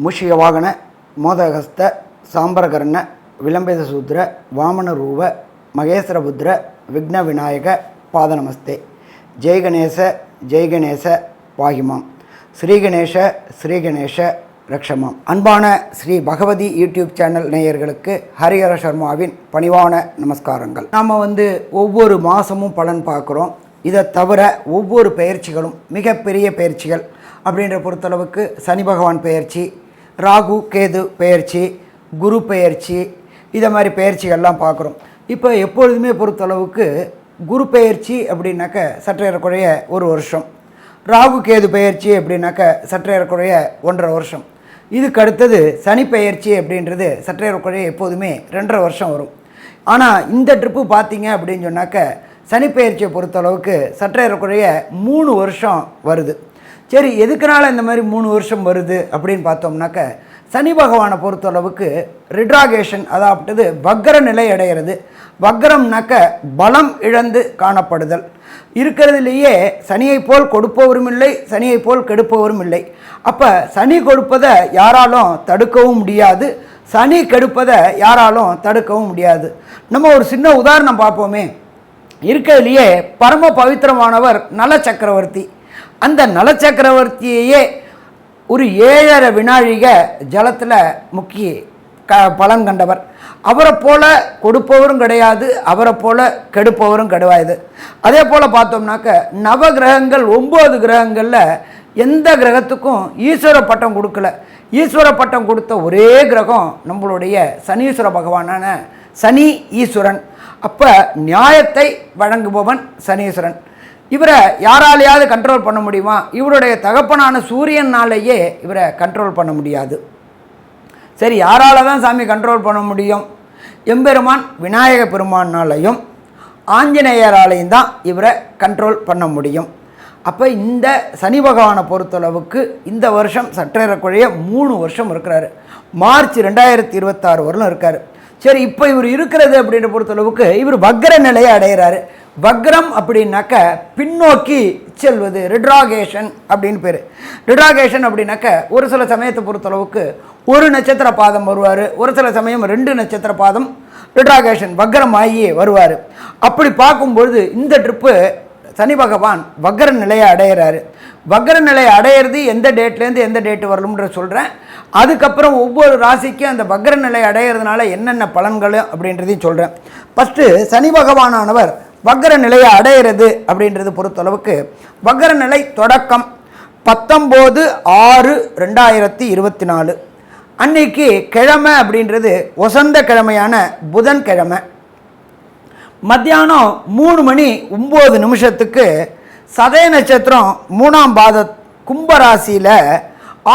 ಮೂಷಿಕವಾಹನ ಮೋದಹಸ್ತ ಸಾಂಬರಕರ್ಣ ವಿಲಂಬಿತ ಸೂದ್ರ ವಾಮನ ರೂಪ ಮಹೇಶ್ವರಬುದ್ರ ವಿಘ್ನ ವಿನಾಯಕ ಪಾದ ನಮಸ್ತೆ. ஜெய் கணேச பாகிமாம். ஸ்ரீகணேஷ ரக்ஷமாம். அன்பான ஸ்ரீ பகவதி யூடியூப் சேனல் நேயர்களுக்கு ஹரிஹர சர்மாவின் பணிவான நமஸ்காரங்கள். நாம் ஒவ்வொரு மாதமும் பலன் பார்க்குறோம். இதை தவிர ஒவ்வொரு பயிற்சிகளும் மிகப்பெரிய பயிற்சிகள் அப்படின்ற பொறுத்தளவுக்கு சனி பகவான் பயிற்சி, ராகு கேது பயிற்சி, குரு பயிற்சி, இதை மாதிரி பயிற்சிகள்லாம் பார்க்குறோம். இப்போ எப்பொழுதுமே பொறுத்தளவுக்கு குரு பயிற்சி அப்படின்னாக்க சற்றேறக்குறைய ஒரு வருஷம், ராகு கேது பயிற்சி அப்படின்னாக்க சற்றேறக்குறைய 1.5 வருஷம், இதுக்கு அடுத்தது சனி பயிற்சி அப்படின்றது சற்றேறக்குறைய எப்போதுமே 2.5 வருஷம் வரும். ஆனால் இந்த ட்ரிப்பு பார்த்தீங்க அப்படின்னு சொன்னாக்க சனி பயிற்சியை பொறுத்தளவுக்கு சற்றேறக்குறைய 3 வருஷம் வருது. சரி, எதுக்குனால இந்த மாதிரி 3 வருஷம் வருது அப்படின்னு பார்த்தோம்னாக்க சனி பகவானை பொறுத்தளவுக்கு ரிட்ராகேஷன், அதாவது வக்ர நிலை அடைகிறது. வக்ரம்னாக்க பலம் இழந்து காணப்படுதல். இருக்கிறதுலேயே சனியை போல் கொடுப்பவரும் இல்லை, சனியை போல் கெடுப்பவரும் இல்லை. அப்போ சனி கொடுப்பதை யாராலும் தடுக்கவும் முடியாது, சனி கெடுப்பதை யாராலும் தடுக்கவும் முடியாது. நம்ம ஒரு சின்ன உதாரணம் பார்ப்போமே. இருக்கிறதுலையே பரம பவித்திரமானவர் நல சக்கரவர்த்தி. அந்த நல சக்கரவர்த்தியையே ஒரு 7.5 வினாழிக ஜலத்தில் முக்கி பலன் கண்டவர். அவரை போல கொடுப்பவரும் கிடையாது, அவரை போல கெடுப்பவரும் கிடையாது. அதே போல் பார்த்தோம்னாக்க நவ கிரகங்கள் 9 கிரகங்களில் எந்த கிரகத்துக்கும் ஈஸ்வர பட்டம் கொடுக்கல. ஈஸ்வர பட்டம் கொடுத்த ஒரே கிரகம் நம்மளுடைய சனீஸ்வர பகவானான சனி ஈஸ்வரன். அப்போ நியாயத்தை வழங்குபவன் சனீஸ்வரன். இவரை யாராலையாவது கண்ட்ரோல் பண்ண முடியுமா? இவருடைய தகப்பனான சூரியனாலேயே இவரை கண்ட்ரோல் பண்ண முடியாது. சரி, யாரால தான் சாமி கண்ட்ரோல் பண்ண முடியும்? எம்பெருமான் விநாயக பெருமானாலையும் ஆஞ்சநேயராலையும் தான் இவரை கண்ட்ரோல் பண்ண முடியும். அப்போ இந்த சனி பகவானை பொறுத்தளவுக்கு இந்த வருஷம் சற்றேறக்குறைய 3 வருஷம் இருக்கிறாரு. மார்ச் 2026 வரலும் இருக்கார். சரி, இப்போ இவர் இருக்கிறது அப்படின்ற பொறுத்தளவுக்கு இவர் வக்ர நிலையை அடைகிறாரு. வக்ரம் அப்படின்னாக்க பின்னோக்கி செல்வது, ரிட்ராகேஷன் அப்படின்னு பேர். ரிட்ராகேஷன் அப்படின்னாக்க ஒரு சில சமயத்தை பொறுத்தளவுக்கு ஒரு நட்சத்திர பாதம் வருவார், ஒரு சில சமயம் 2 நட்சத்திர பாதம் ரிட்ராகேஷன் வக்ரம் ஆகி வருவார். அப்படி பார்க்கும்பொழுது இந்த ட்ரிப்பு சனி பகவான் வக்ர நிலையை அடைகிறாரு. வக்ர நிலையை அடையிறது எந்த டேட்லேருந்து எந்த டேட்டு வரலும்ன்ற சொல்கிறேன். அதுக்கப்புறம் ஒவ்வொரு ராசிக்கும் அந்த வக்ர நிலை அடையிறதுனால என்னென்ன பலன்கள் அப்படின்றதையும் சொல்கிறேன். ஃபஸ்ட்டு சனி பகவானானவர் வக்ர நிலையை அடையிறது அப்படின்றது பொறுத்தளவுக்கு வக்ர நிலை தொடக்கம் 19/6/2024 அன்னைக்கு கிழமை அப்படின்றது வசந்த கிழமையான புதன்கிழமை. மத்தியானம் 3:09 சதய நட்சத்திரம் 3ஆம் பாத கும்பராசியில்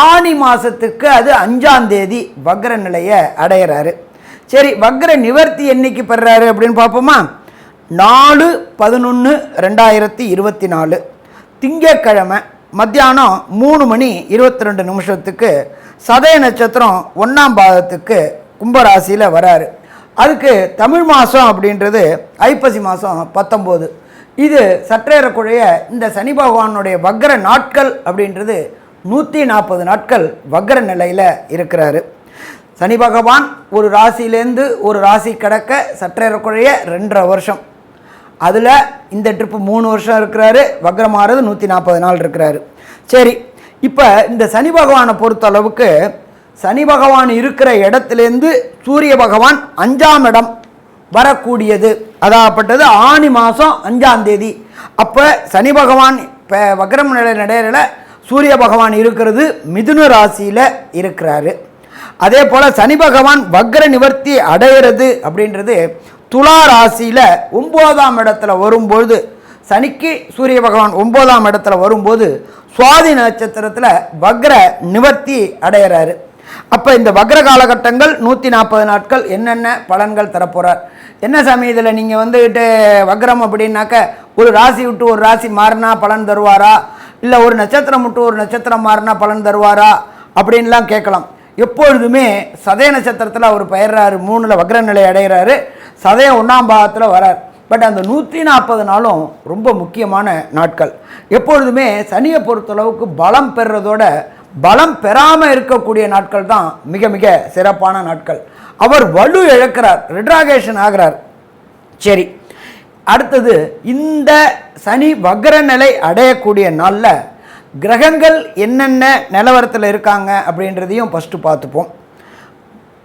ஆனி மாதத்துக்கு அது 5ஆம் தேதி வக்ர நிலையை அடையிறாரு. சரி, வக்ர நிவர்த்தி என்னைக்கு பெறாரு அப்படின்னு பார்ப்போமா? 4/11/2024 திங்கட்கிழமை மத்தியானம் 3:22 சதய நட்சத்திரம் 1ஆம் பாதத்துக்கு கும்பராசியில் வராரு. அதுக்கு தமிழ் மாதம் அப்படின்றது ஐப்பசி மாதம் 19. இது சற்றேறக்குறைய இந்த சனி பகவானுடைய வக்ர நாட்கள் அப்படின்றது 140 நாட்கள் வக்ர நிலையில் இருக்கிறாரு. சனி பகவான் ஒரு ராசியிலேருந்து ஒரு ராசி கடக்க சற்றேறக்குறைய 2.5 வருஷம். அதில் இந்த ட்ரிப்பு 3 வருஷம் இருக்கிறாரு. வக்ரமாகிறது 140 நாள் இருக்கிறாரு. சரி, இப்போ இந்த சனி பகவானை பொறுத்த அளவுக்கு சனி பகவான் இருக்கிற இடத்துலேருந்து சூரிய பகவான் 5ஆம் இடம் வரக்கூடியது. அதாகப்பட்டது ஆனி மாதம் 5ஆம் தேதி. அப்போ சனி பகவான் இப்போ வக்ரம் நிலை நடையில சூரிய பகவான் இருக்கிறது மிதுன ராசியில் இருக்கிறாரு. அதே போல் சனி பகவான் வக்ர நிவர்த்தி அடைகிறது அப்படின்றது துலா ராசியில் 9ஆம் இடத்துல வரும்பொழுது, சனிக்கு சூரிய பகவான் 9ஆம் இடத்துல வரும்போது சுவாதி நட்சத்திரத்தில் வக்ர நிவர்த்தி அடைகிறாரு. அப்போ இந்த வக்ர காலகட்டங்கள் 140 நாட்கள் என்னென்ன பலன்கள் தரப்போகிறார்? என்ன சாமி இதில் நீங்கள் வக்ரம் அப்படின்னாக்க ஒரு ராசி விட்டு ஒரு ராசி மாறினா பலன் தருவாரா, இல்லை ஒரு நட்சத்திரம் விட்டு ஒரு நட்சத்திரம் மாறினா பலன் தருவாரா அப்படின்லாம் கேட்கலாம். எப்பொழுதுமே சதய நட்சத்திரத்தில் அவர் பயிர்றாரு, 3ல் வக்ர நிலை அடைகிறாரு, சதய 1ஆம் பாகத்தில் வரார். பட் அந்த 140 நாளும் ரொம்ப முக்கியமான நாட்கள். எப்பொழுதுமே சனியை பொறுத்தளவுக்கு பலம் பெறுறதோட பலம் பெறாமல் இருக்கக்கூடிய நாட்கள் தான் மிக மிக சிறப்பான நாட்கள். அவர் வலு இழக்கிறார், ரிட்ராகேஷன் ஆகிறார். சரி, அடுத்தது இந்த சனி வக்ர நிலை அடையக்கூடிய நாளில் கிரகங்கள் என்னென்ன நிலவரத்தில் இருக்காங்க அப்படின்றதையும் ஃபஸ்ட்டு பார்த்துப்போம்.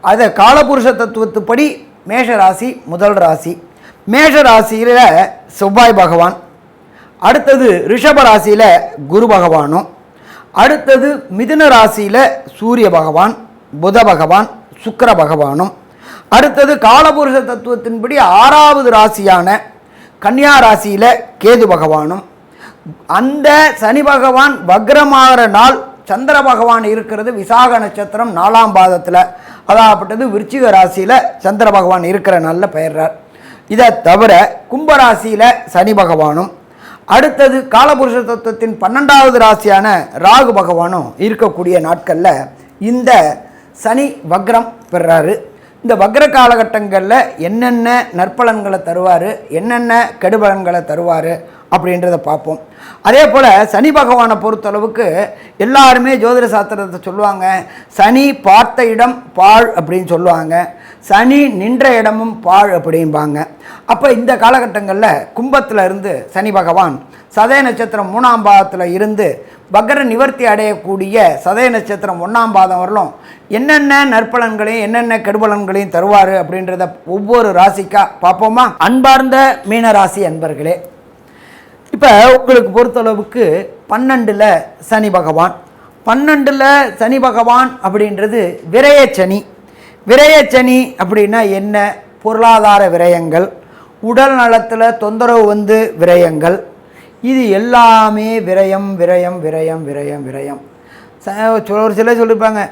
அதை காலபுருஷ தத்துவத்துப்படி மேஷ ராசி முதல் ராசி. மேஷ ராசியில் செவ்வாய் பகவான், அடுத்தது ரிஷப ராசியில் குரு பகவானும், அடுத்தது மிதுன ராசியில் சூரிய பகவான், புத பகவான், சுக்கிர பகவானும், அடுத்தது காலபுருஷ தத்துவத்தின்படி 6வது ராசியான கன்னியா ராசியில் கேது பகவானும். அந்த சனி பகவான் வக்ரமாகிற நாள் சந்திர பகவான் இருக்கிறது விசாக நட்சத்திரம் 4ஆம் பாதத்தில், அதாகப்பட்டது விருச்சிக ராசியில் சந்திர பகவான் இருக்கிற நாளில் பெயர்றார். இதை தவிர கும்பராசியில் சனி பகவானும், அடுத்தது காலபுருஷ தத்துவத்தின் 12வது ராசியான ராகு பகவானும் இருக்கக்கூடிய நாட்களில் இந்த சனி வக்ரம் பெறாரு. இந்த வக்ர காலகட்டங்களில் என்னென்ன நற்பலன்களை தருவார், என்னென்ன கெடுபலன்களை தருவார் அப்படின்றத பார்ப்போம். அதே போல் சனி பகவானை பொறுத்தளவுக்கு எல்லாருமே ஜோதிட சாஸ்திரத்தை சொல்லுவாங்க, சனி பார்த்த இடம் பாழ் அப்படின்னு சொல்லுவாங்க, சனி நின்ற இடமும் பாழ் அப்படிம்பாங்க. அப்போ இந்த காலகட்டங்களில் கும்பத்தில் இருந்து சனி பகவான் சதய நட்சத்திரம் 3ஆம் பாதத்தில் இருந்து வக்ர நிவர்த்தி அடையக்கூடிய சதய நட்சத்திரம் 1ஆம் பாதம் வரலும் என்னென்ன நற்பலன்களையும் என்னென்ன கெடுபலன்களையும் தருவார் அப்படின்றத ஒவ்வொரு ராசிக்கா பார்ப்போமா? அன்பார்ந்த மீனராசி அன்பர்களே, இப்போ உங்களுக்கு பொறுத்தளவுக்கு 12ல் சனி பகவான், 12ல் சனி பகவான் அப்படின்றது விரயச்சனி. விரயச்சனி அப்படின்னா என்ன? பொருளாதார விரயங்கள், உடல் நலத்தில் தொந்தரவு வந்து விரயங்கள், இது எல்லாமே விரயம் விரயம் விரயம் விரயம் விரயம். ஒரு சிலர் சொல்லியிருப்பாங்க,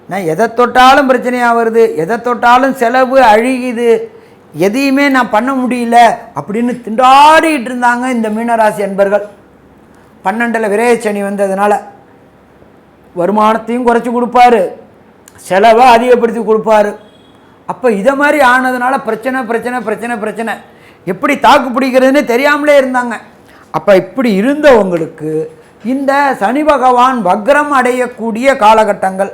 நான் எதை தொட்டாலும் பிரச்சனையாக வருது, எதை தொட்டாலும் செலவு அழியுது, எதையுமே நான் பண்ண முடியல அப்படின்னு திண்டாடிட்டு இருந்தாங்க இந்த மீனராசி அன்பர்கள். 12ல் விரயச்சனி வந்ததுனால வருமானத்தையும் குறைச்சி கொடுப்பாரு, செலவை அதிகப்படுத்தி கொடுப்பாரு. அப்போ இதை மாதிரி ஆனதுனால பிரச்சனை பிரச்சனை பிரச்சனை பிரச்சனை, எப்படி தாக்கு பிடிக்கிறதுன்னு தெரியாமலே இருந்தாங்க. அப்போ இப்படி இருந்தவங்களுக்கு இந்த சனி பகவான் வக்ரம் அடையக்கூடிய காலகட்டங்கள்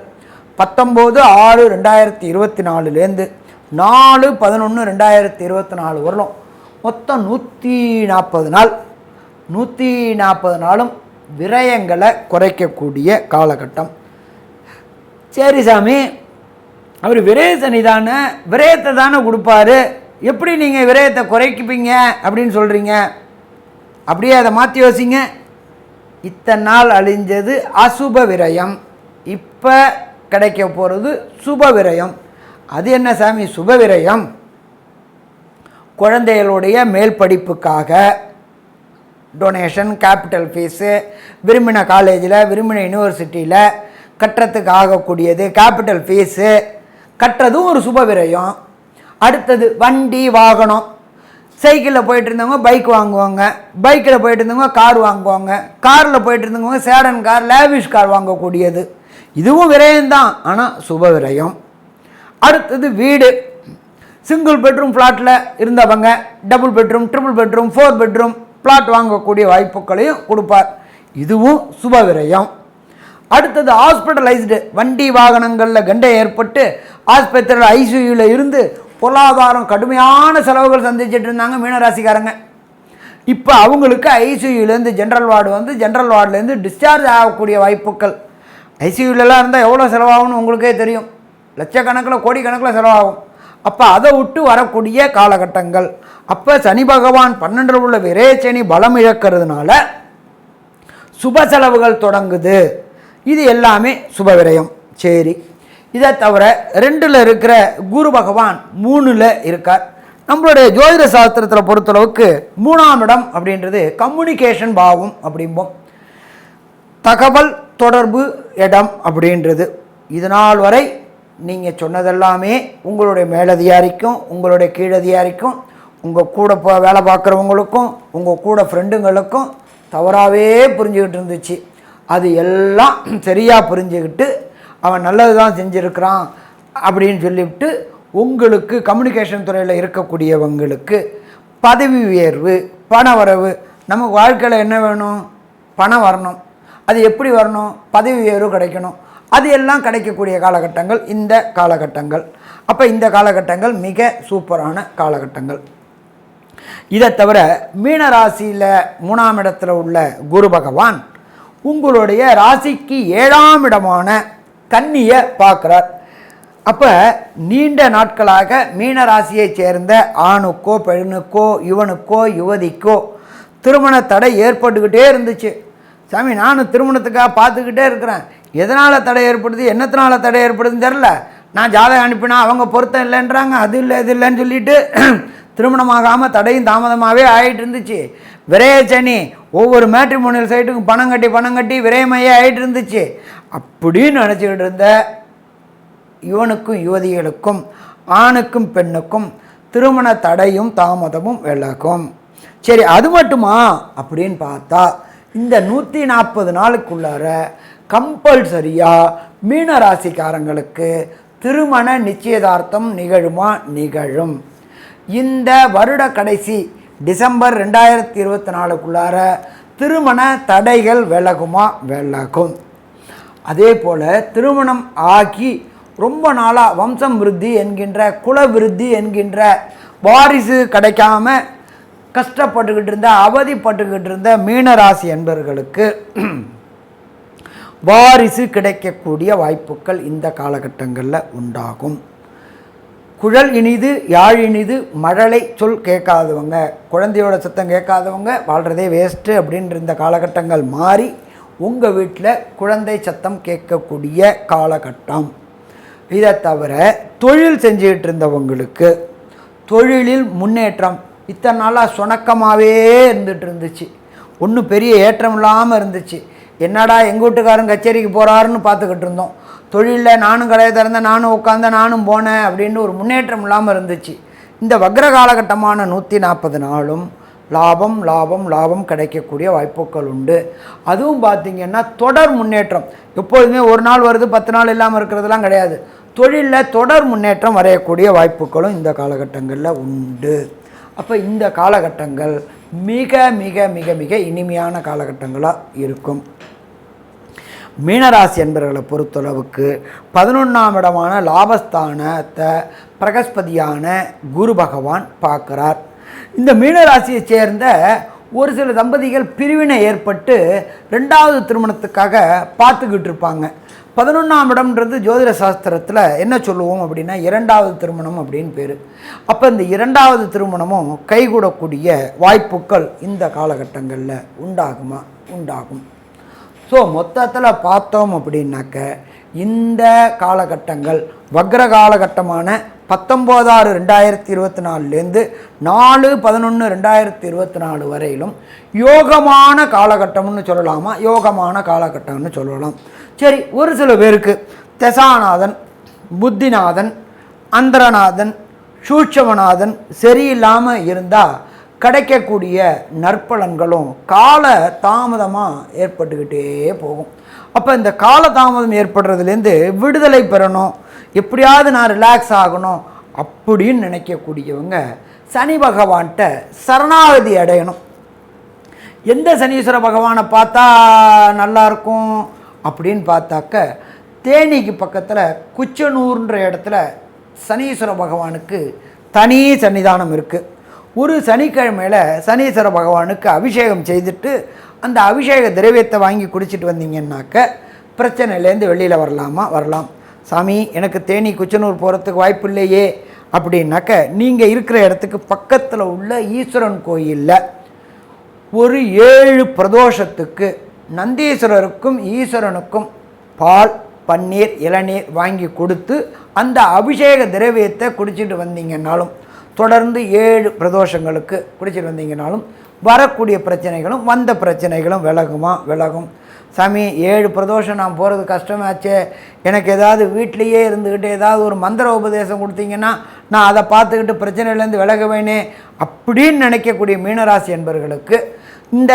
19/6/2024 4/11/2024 வரலும் மொத்தம் 140 நாள். 140 நாளும் விரயங்களை குறைக்கக்கூடிய காலகட்டம். சரி சாமி, அவர் விரய சனி தானே, விரயத்தை தானே கொடுப்பாரு, எப்படி நீங்கள் விரயத்தை குறைக்குப்பீங்க அப்படின்னு சொல்கிறீங்க? அப்படியே அதை மாற்றி யோசிங்க. இத்தனை நாள் அழிஞ்சது அசுப விரயம், இப்போ கிடைக்க போகிறது சுப விரயம். அது என்ன சாமி சுப விரயம்? குழந்தைகளுடைய மேல் படிப்புக்காக டொனேஷன், கேபிட்டல் ஃபீஸு, விரும்பின காலேஜில் விரும்பின யூனிவர்சிட்டியில் கட்டுறதுக்கு ஆகக்கூடியது கேபிட்டல் ஃபீஸு கட்டுறதும் ஒரு சுப விரயம். அடுத்தது வண்டி வாகனம், சைக்கிளில் போயிட்டு இருந்தவங்க பைக் வாங்குவாங்க, பைக்கில் போயிட்டு இருந்தவங்க கார் வாங்குவாங்க, காரில் போயிட்டு இருந்தவங்க சேடன் கார், லேவிஷ் கார் வாங்கக்கூடியது, இதுவும் விரயம்தான், ஆனால் சுப விரயம். அடுத்தது வீடு, சிங்கிள் பெட்ரூம் ஃப்ளாட்டில் இருந்தவங்க double bedroom, triple bedroom, 4 bedroom flat வாங்கக்கூடிய வாய்ப்புகளையும் கொடுப்பார், இதுவும் சுப விரயம். அடுத்தது ஹாஸ்பிட்டலைஸ்டு, வண்டி வாகனங்களில் கண்டை ஏற்பட்டு ஆஸ்பத்திரியில் ஐசியூவில் இருந்து பொருளாதாரம் கடுமையான செலவுகள் சந்திச்சுட்டு இருந்தாங்க மீனராசிக்காரங்க. இப்போ அவங்களுக்கு ஐசியூலேருந்து ஜென்ரல் வார்டு வந்து ஜென்ரல் வார்டுலேருந்து டிஸ்சார்ஜ் ஆகக்கூடிய வாய்ப்புகள். ஐசியூலலாம் இருந்தால் எவ்வளோ செலவாகும்னு உங்களுக்கே தெரியும், லட்சக்கணக்கில் கோடிக்கணக்கில் செலவாகும். அப்போ அதை விட்டு வரக்கூடிய காலகட்டங்கள். அப்போ சனி பகவான் 12ல் உள்ள விரயச்சனி பலம் இழக்கிறதுனால சுப செலவுகள் தொடங்குது, இது எல்லாமே சுப விரயம். சரி, இதை தவிர 2ல் இருக்கிற குரு பகவான் 3ல் இருக்கார். நம்மளுடைய ஜோதிட சாஸ்திரத்தில் பொறுத்தளவுக்கு 3ஆம் இடம் அப்படின்றது கம்யூனிகேஷன் பாவம் அப்படிம்போம், தகவல் தொடர்பு இடம் அப்படின்றது. இதனால் வரை நீங்கள் சொன்னதெல்லாமே உங்களுடைய மேலதிகாரிக்கும் உங்களுடைய கீழதிகாரிக்கும் உங்கள் கூட வேலை பார்க்குறவங்களுக்கும் உங்கள் கூட ஃப்ரெண்டுங்களுக்கும் தவறாகவே புரிஞ்சுக்கிட்டு இருந்துச்சு. அது எல்லாம் சரியாக புரிஞ்சுக்கிட்டு அவன் நல்லது தான் செஞ்சுருக்கிறான் அப்படின்னு சொல்லிவிட்டு உங்களுக்கு கம்யூனிகேஷன் துறையில் இருக்கக்கூடியவங்களுக்கு பதவி உயர்வு, பண வரவு. நமக்கு வாழ்க்கையில் என்ன வேணும்? பணம் வரணும். அது எப்படி வரணும்? பதவி உயர்வு கிடைக்கணும். அது எல்லாம் கிடைக்கக்கூடிய காலகட்டங்கள் இந்த காலகட்டங்கள். அப்போ இந்த காலகட்டங்கள் மிக சூப்பரான காலகட்டங்கள். இதை தவிர மீன ராசியில் 3ஆம் இடத்துல உள்ள குரு பகவான் உங்களுடைய ராசிக்கு 7ஆம் இடமான கன்னியை பார்க்குறார். அப்போ நீண்ட நாட்களாக மீன ராசியை சேர்ந்த ஆணுக்கோ பெண்ணுக்கோ யுவனுக்கோ யுவதிக்கோ திருமண தடை ஏற்பட்டுக்கிட்டே இருந்துச்சு. சாமி, நானும் திருமணத்துக்காக பார்த்துக்கிட்டே இருக்கிறேன், எதனால் தடை ஏற்படுது, என்னத்தினால தடை ஏற்படுதுன்னு தெரில. நான் ஜாதகம் அனுப்பினா அவங்க பொருத்தம் இல்லைன்றாங்க, அது இல்லை இது இல்லைன்னு சொல்லிட்டு திருமணமாகாமல் தடையும் தாமதமாகவே ஆகிட்டு இருந்துச்சு. விரயச்சனி ஒவ்வொரு மேட்ரிமோனியல் சைட்டுக்கும் பணம் கட்டி விரயமையே ஆகிட்டு இருந்துச்சு. அப்படின்னு நினச்சிக்கிட்டு இருந்த யுவனுக்கும் யுவதிகளுக்கும் ஆணுக்கும் பெண்ணுக்கும் திருமண தடையும் தாமதமும் விலகும். சரி, அது மட்டுமா அப்படின்னு பார்த்தா இந்த 140 நாளுக்குள்ளார கம்பல்சரியாக மீன ராசிக்காரங்களுக்கு திருமண நிச்சயதார்த்தம் நிகழுமா? நிகழும். இந்த வருட கடைசி டிசம்பர் 2024க்குள்ளார திருமண தடைகள் விலகுமா? விலகும். அதே போல் திருமணம் ஆகி ரொம்ப நாளாக வம்சம் விருத்தி என்கின்ற குல விருத்தி என்கின்ற வாரிசு கிடைக்காம கஷ்டப்பட்டுக்கிட்டு இருந்த அவதிப்பட்டுக்கிட்டு இருந்த மீனராசி என்பவர்களுக்கு வாரிசு கிடைக்கக்கூடிய வாய்ப்புகள் இந்த காலகட்டங்களில் உண்டாகும். குழல் இனிது யாழ் இனிது மழலை சொல் கேட்காதவங்க, குழந்தையோட சத்தம் கேட்காதவங்க வாழ்கிறதே வேஸ்ட்டு அப்படின்ற இந்த காலகட்டங்கள் மாறி உங்கள் வீட்டில் குழந்தை சத்தம் கேட்கக்கூடிய காலகட்டம். இதை தவிர தொழில் செஞ்சுக்கிட்டு இருந்தவங்களுக்கு தொழிலில் முன்னேற்றம். இத்தனை நாளாக சுணக்கமாகவே இருந்துச்சு, ஒன்றும் பெரிய ஏற்றம் இல்லாமல் இருந்துச்சு. என்னடா எங்கள் வீட்டுக்காரன் கச்சேரிக்கு போகிறாருன்னு பார்த்துக்கிட்டு இருந்தோம். தொழிலில் நானும் கடையை திறந்தேன், நானும் உட்காந்தேன், நானும் போனேன் அப்படின்னு ஒரு முன்னேற்றம் இல்லாமல் இருந்துச்சு. இந்த வக்ர காலகட்டமான 140 நாளும் லாபம் லாபம் லாபம் கிடைக்கக்கூடிய வாய்ப்புகள் உண்டு. அதுவும் பார்த்திங்கன்னா தொடர் முன்னேற்றம். எப்பொழுதுமே ஒரு நாள் வருது 10 நாள் இல்லாமல் இருக்கிறதுலாம் கிடையாது. தொழிலில் தொடர் முன்னேற்றம் வரையக்கூடிய வாய்ப்புகளும் இந்த காலகட்டங்களில் உண்டு. அப்போ இந்த காலகட்டங்கள் மிக மிக மிக மிக இனிமையான காலகட்டங்களாக இருக்கும். மீனராசி என்பவர்களை பொறுத்தளவுக்கு 11ஆம் இடமான லாபஸ்தானத்தை பிரகஸ்பதியான குரு பகவான் பார்க்குறார். இந்த மீனராசியை சேர்ந்த ஒரு சில தம்பதிகள் பிரிவினை ஏற்பட்டு 2வது திருமணத்துக்காக பார்த்துக்கிட்டு இருப்பாங்க. 11ஆம் இடம்ன்றது ஜோதிட சாஸ்திரத்தில் என்ன சொல்லுவோம் அப்படின்னா 2வது திருமணம் அப்படின்னு பேர். அப்போ இந்த 2வது திருமணமும் கைகூடக்கூடிய வாய்ப்புகள் இந்த காலகட்டங்களில் உண்டாகுமா? உண்டாகும். ஸோ மொத்தத்தில் பார்த்தோம் அப்படின்னாக்க இந்த காலகட்டங்கள் வக்ர காலகட்டமான 19/6/2024 4/11/2024 வரையிலும் யோகமான காலகட்டம்னு சொல்லலாமா? யோகமான காலகட்டம்னு சொல்லலாம். சரி, ஒரு சில பேருக்கு தசாநாதன், புத்திநாதன், அந்தரநாதன், சூட்சமநாதன் சரியில்லாமல் இருந்தால் கிடைக்கக்கூடிய நற்பலன்களும் கால தாமதமாக ஏற்பட்டுக்கிட்டே போகும். அப்போ இந்த கால தாமதம் ஏற்படுறதுலேருந்து விடுதலை பெறணும், எப்படியாவது நான் ரிலாக்ஸ் ஆகணும் அப்படின்னு நினைக்கக்கூடியவங்க சனி பகவான்கிட்ட சரணாகதி அடையணும். எந்த சனீஸ்வர பகவானை பார்த்தா நல்லாயிருக்கும் அப்படின்னு பார்த்தாக்க தேனிக்கு பக்கத்தில் குச்சனூர்ன்ற இடத்துல சனீஸ்வர பகவானுக்கு தனி சன்னிதானம் இருக்குது. ஒரு சனிக்கிழமையில் சனீஸ்வர பகவானுக்கு அபிஷேகம் செய்துட்டு அந்த அபிஷேக திரவியத்தை வாங்கி குடிச்சிட்டு வந்தீங்கன்னாக்க பிரச்சனையிலேருந்து வெளியில் வரலாம். சாமி, எனக்கு தேனி குச்சனூர் போகிறதுக்கு வாய்ப்பு இல்லையே அப்படின்னாக்க நீங்கள் இருக்கிற இடத்துக்கு பக்கத்தில் உள்ள ஈஸ்வரன் கோயிலில் ஒரு 7 பிரதோஷத்துக்கு நந்தீஸ்வரருக்கும் ஈஸ்வரனுக்கும் பால், பன்னீர், இளநீர் வாங்கி கொடுத்து அந்த அபிஷேக திரவியத்தை குடிச்சிட்டு வந்தீங்கன்னாலும், தொடர்ந்து 7 பிரதோஷங்களுக்கு குடிச்சிட்டு வந்தீங்கன்னாலும் வரக்கூடிய பிரச்சனைகளும் வந்த பிரச்சனைகளும் விலகுமா? விலகும். சாமி, 7 பிரதோஷம் நான் போகிறது கஷ்டமாச்சே, எனக்கு ஏதாவது வீட்லேயே இருந்துக்கிட்டு ஏதாவது ஒரு மந்திர உபதேசம் கொடுத்தீங்கன்னா நான் அதை பார்த்துக்கிட்டு பிரச்சனையிலேருந்து விலகுவேனே அப்படின்னு நினைக்கக்கூடிய மீனராசி என்பவர்களுக்கு இந்த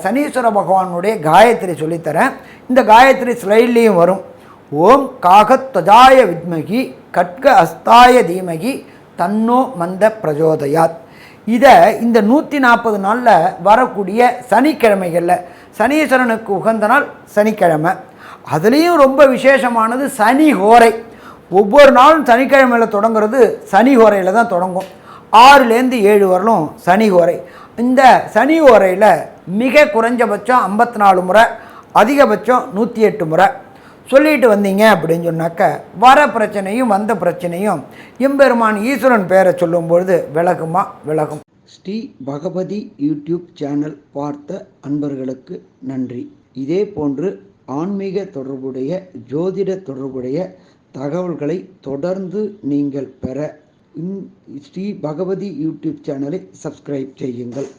சனீஸ்வர பகவானுடைய காயத்ரி சொல்லித்தரேன். இந்த காயத்ரி ஸ்லைட்லேயும் வரும். ஓம் காகத்வஜாய வித்மகி கட்க அஸ்தாய தீமகி தன்னோ மந்த பிரஜோதயாத். இதை இந்த 140 நாளில் வரக்கூடிய சனிக்கிழமைகளில், சனீஸ்வரனுக்கு உகந்த நாள் சனிக்கிழமை, அதுலேயும் ரொம்ப விசேஷமானது சனி ஹோரை. ஒவ்வொரு நாளும் சனிக்கிழமையில் தொடங்குறது சனி ஹோரையில் தான் தொடங்கும். 6லேருந்து 7 வரலும் சனி ஹோரை. இந்த சனி ஹோரையில் மிக குறைஞ்சபட்சம் 54 முறை, அதிகபட்சம் 108 முறை சொல்லிட்டு வந்தீங்க அப்படின்னு சொன்னாக்க வர பிரச்சனையும் வந்த பிரச்சனையும் எம்பெருமான் ஈஸ்வரன் பெயரை சொல்லும்பொழுது விலகும். ஸ்ரீ பகவதி யூடியூப் சேனல் பார்த்த அன்பர்களுக்கு நன்றி. இதே போன்று ஆன்மீக தொடர்புடைய, ஜோதிட தொடர்புடைய தகவல்களை தொடர்ந்து நீங்கள் பெற ஸ்ரீ பகவதி யூடியூப் சேனலை சப்ஸ்கிரைப் செய்யுங்கள்.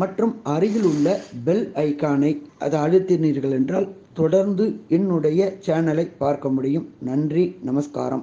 மற்றும் அருகில் உள்ள பெல் ஐக்கானை அதை அழுத்தினீர்கள் என்றால் தொடர்ந்து என்னுடைய சேனலை பார்க்க முடியும். நன்றி, நமஸ்காரம்.